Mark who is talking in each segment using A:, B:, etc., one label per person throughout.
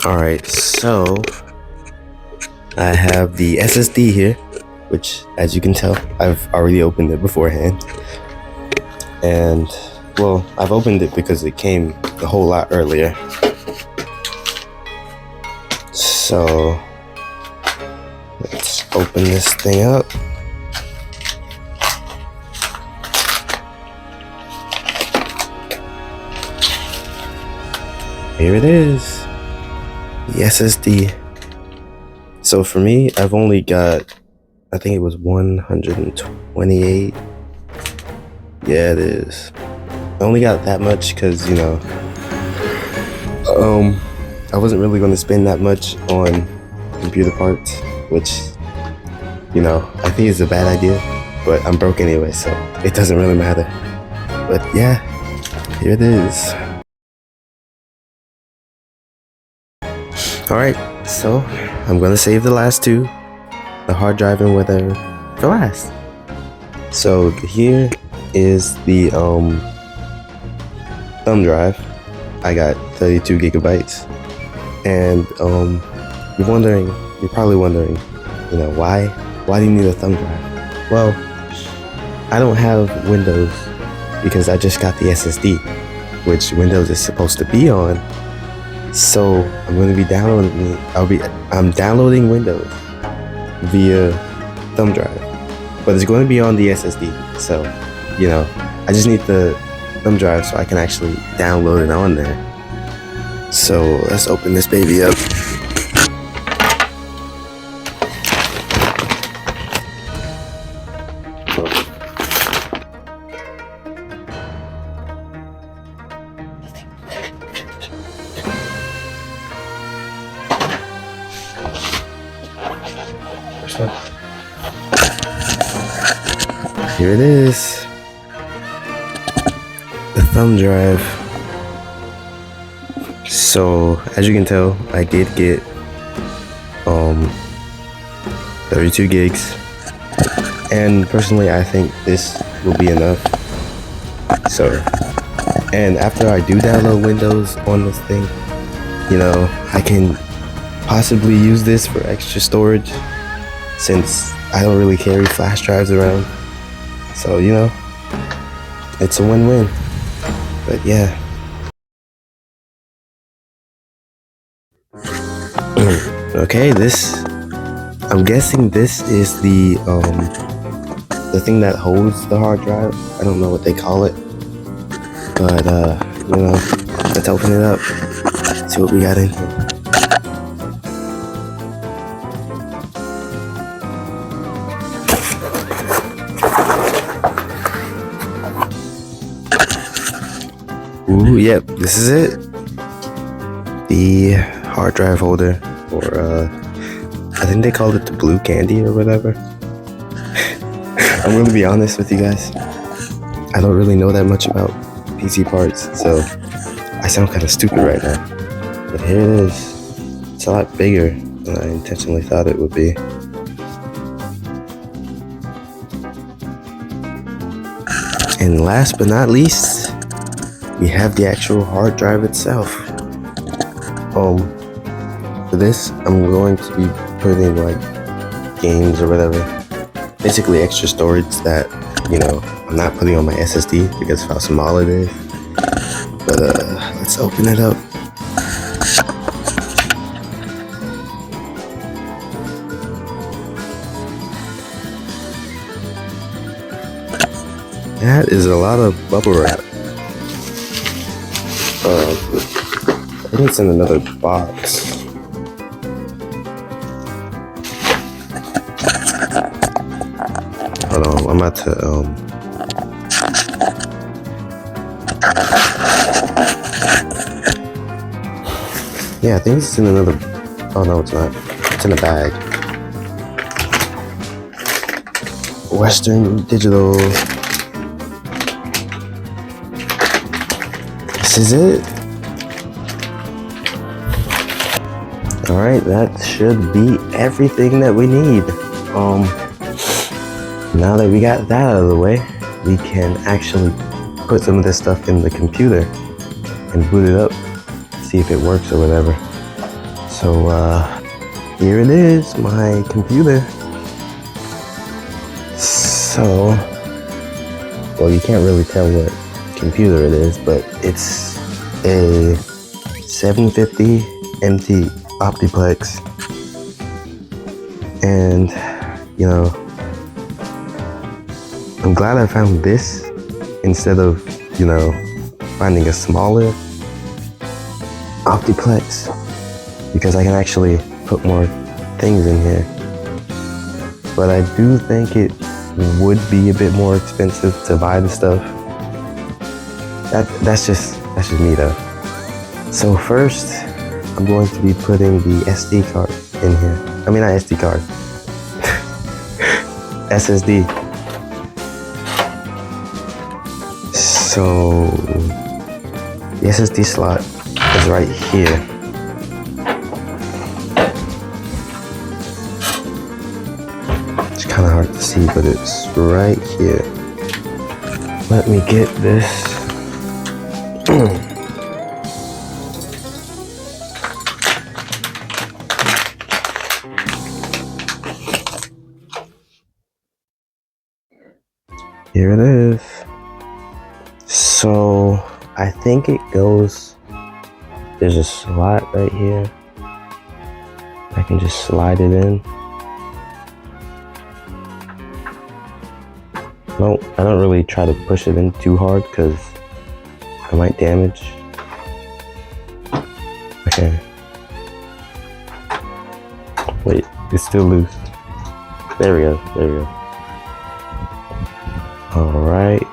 A: Alright, so I have the SSD here, which, as you can tell, I've already opened it beforehand. And, well, I've opened it because it came a whole lot earlier. So, let's open this thing up. Here it is, the SSD. So for me, I've only got, I think it was 128. Yeah, it is. I only got that much because, you know, I wasn't really going to spend that much on computer parts, which, you know, I think is a bad idea, but I'm broke anyway, so it doesn't really matter. But yeah, here it is. Alright, so I'm gonna save the last two, the hard drive and whatever, for last. So here is the thumb drive. I got 32 gigabytes. And you're probably wondering, you know, why do you need a thumb drive? Well, I don't have Windows because I just got the SSD, which Windows is supposed to be on. So I'm going to be downloading. I'm downloading Windows via thumb drive, but it's going to be on the SSD. So, you know, I just need the thumb drive so I can actually download it on there. So let's open this baby up. Here it is, the thumb drive. So as you can tell, I did get 32 gigs, and personally I think this will be enough. So, and after I do download Windows on this thing, you know, I can possibly use this for extra storage, since I don't really carry flash drives around. So, you know, it's a win-win. But yeah. Okay, I'm guessing this is the thing that holds the hard drive. I don't know what they call it. But you know, let's open it up. See what we got in here. Ooh, yep, this is it. The hard drive holder, or I think they called it the blue candy or whatever. I'm gonna be honest with you guys. I don't really know that much about PC parts, so I sound kind of stupid right now. But here it is. It's a lot bigger than I intentionally thought it would be. And last but not least, we have the actual hard drive itself. For this, I'm going to be putting like games or whatever. Basically extra storage that, you know, I'm not putting on my SSD because of how small it is. But let's open it up. That is a lot of bubble wrap. I think it's in another box. Hold on, I'm about to yeah, I think it's in another. Oh no, it's not. It's in a bag. Western Digital. This is it. Alright, that should be everything that we need. Now that we got that out of the way, we can actually put some of this stuff in the computer and boot it up, see if it works or whatever. So here it is, my computer. So, well, you can't really tell what computer it is, but it's a 750 MT Optiplex. And, you know, I'm glad I found this instead of, you know, finding a smaller Optiplex, because I can actually put more things in here. But I do think it would be a bit more expensive to buy the stuff. That's just me though. So first, I'm going to be putting the SD card in here. I mean, not SD card. SSD. So the SSD slot is right here. It's kind of hard to see, but it's right here. Let me get this. Here it is. So I think it goes, there's a slot right here. I can just slide it in. No, I don't really try to push it in too hard because I might damage. Okay. Wait, it's still loose. There we go, there we go. All right.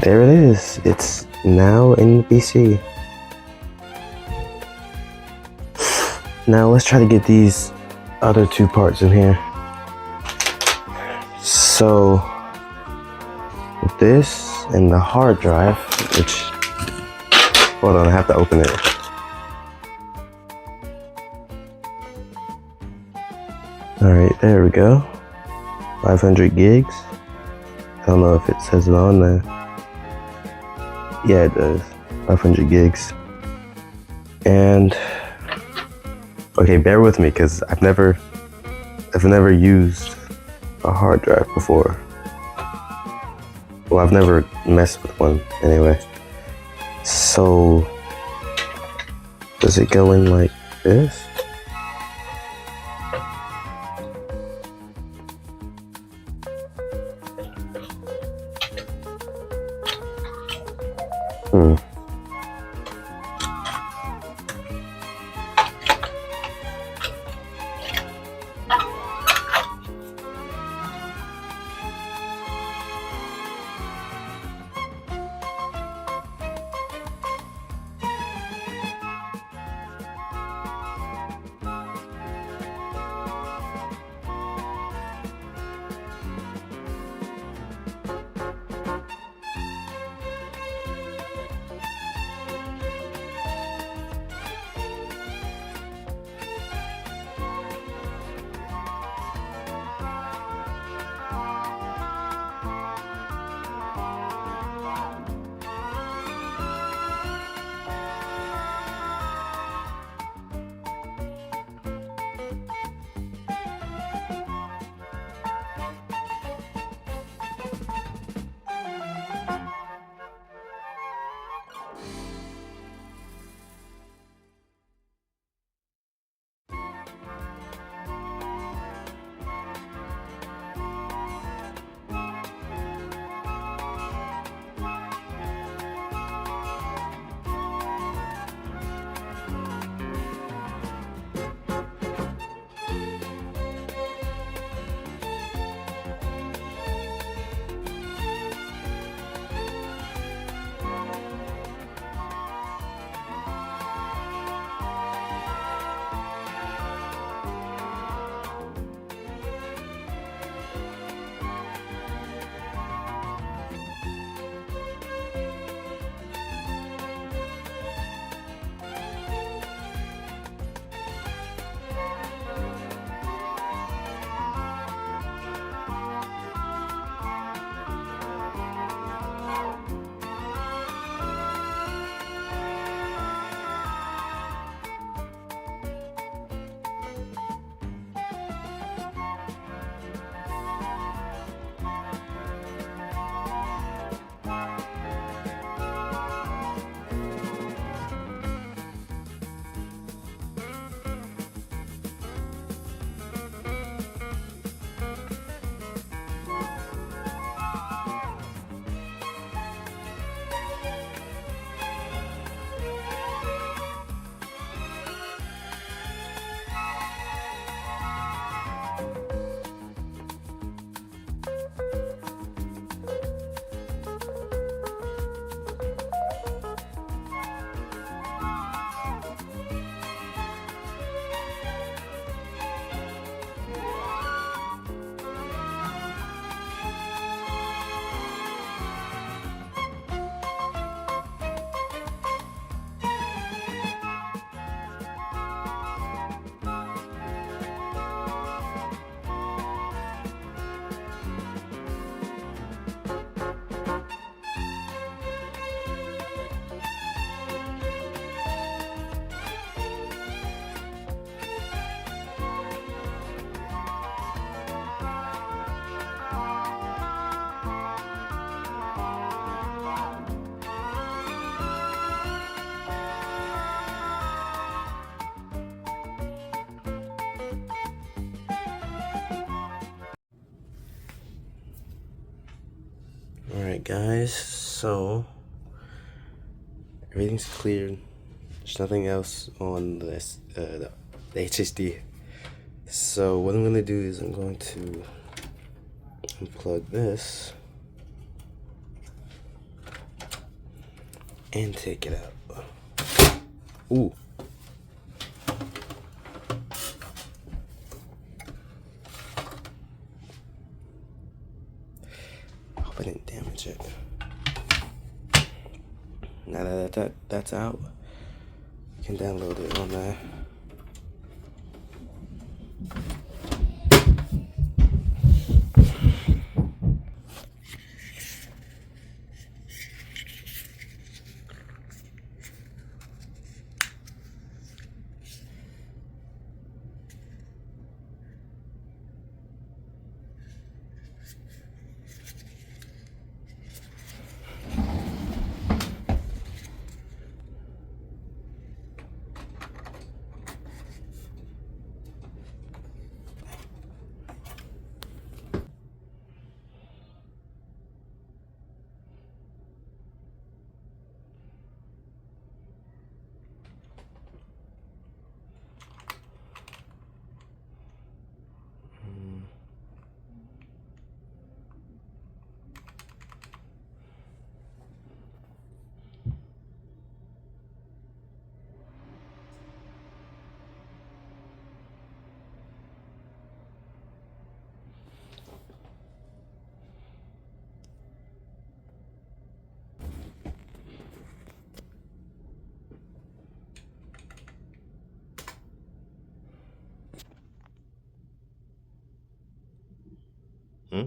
A: There it is. It's now in the PC. Now let's try to get these other two parts in here. So with this and the hard drive, which, hold on, I have to open it. All right, there we go. 500 gigs. I don't know if it says it on there. Yeah, it does. 500 gigs. And okay, bear with me because I've never used a hard drive before. Well, I've never messed with one anyway. So does it go in like this? Alright guys, so everything's cleared. There's nothing else on this the HSD. So what I'm gonna do is I'm going to unplug this and take it out. Ooh. Hope I didn't damage it. Now that that's out, you can download it on there. Hmm?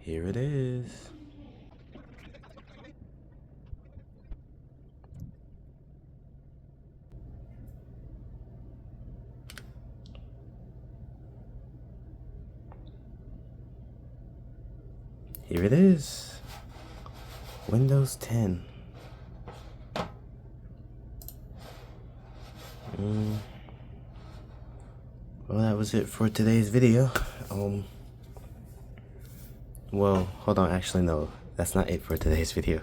A: here it is. Here it is. Windows 10. Well, that was it for today's video. Well, hold on, actually no, that's not it for today's video.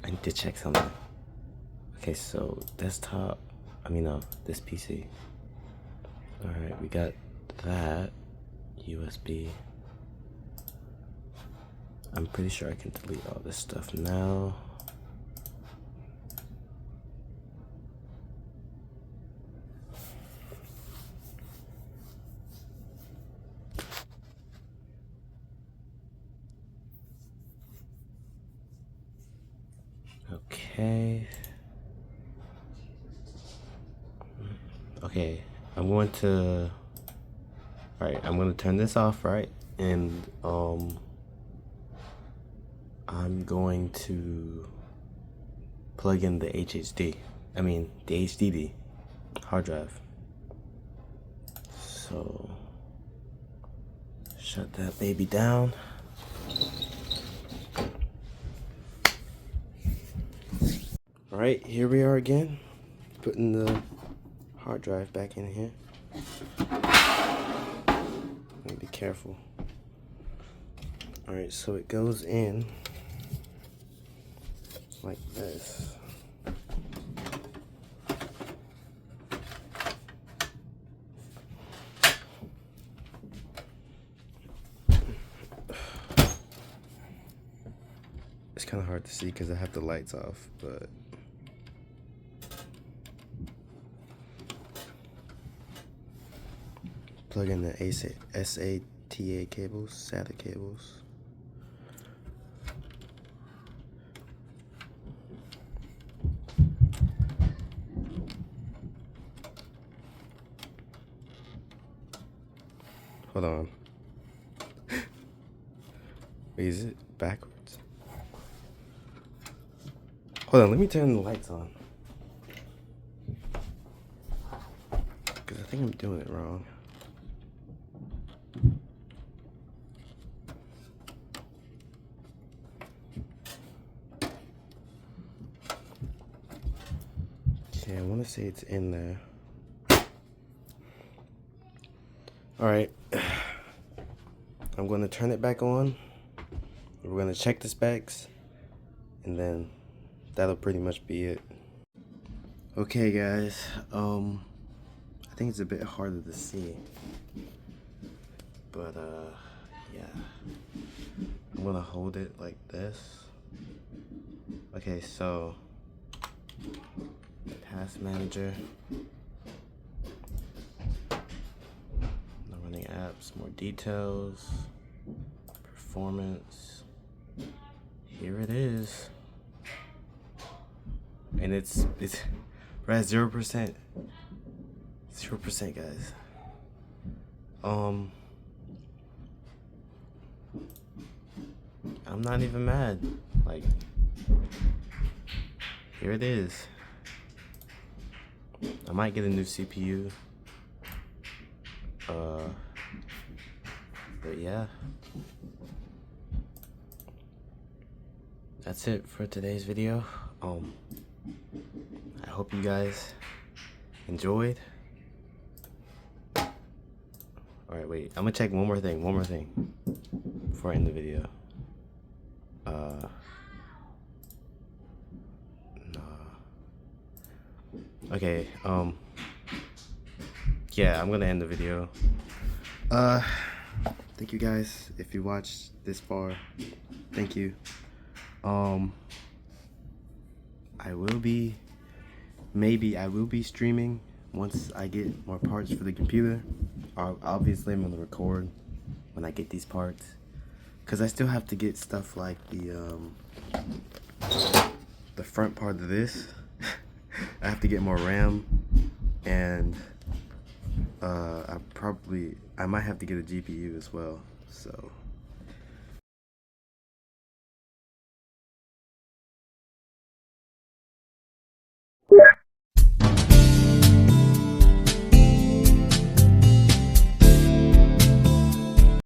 A: I need to check something. Okay, so desktop, this PC. Alright, we got that USB. I'm pretty sure I can delete all this stuff now. Okay, I'm going to turn this off, right? And I'm going to plug in the the HDD hard drive. So shut that baby down. All right, here we are again, putting the hard drive back in here. Be careful. All right, so it goes in like this. It's kind of hard to see because I have the lights off, but plug in the SATA cables, SATA cables. Hold on. Wait, is it backwards? Hold on, let me turn the lights on. Because I think I'm doing it wrong. Okay, I want to say it's in there. Alright. I'm going to turn it back on. We're going to check the specs. And then that'll pretty much be it. Okay guys, I think it's a bit harder to see, but yeah, I'm gonna hold it like this. Okay, so task manager, not running apps, more details, performance, here it is. And it's we're at 0%, guys. I'm not even mad. Like, here it is. I might get a new CPU. But yeah, that's it for today's video. I hope you guys enjoyed. Alright, wait. I'm gonna check one more thing before I end the video. Nah. Okay, yeah, I'm gonna end the video. Thank you guys if you watched this far. Thank you. I will be streaming once I get more parts for the computer. Obviously, I'm gonna record when I get these parts, because I still have to get stuff like the front part of this. I have to get more RAM, and I might have to get a GPU as well. So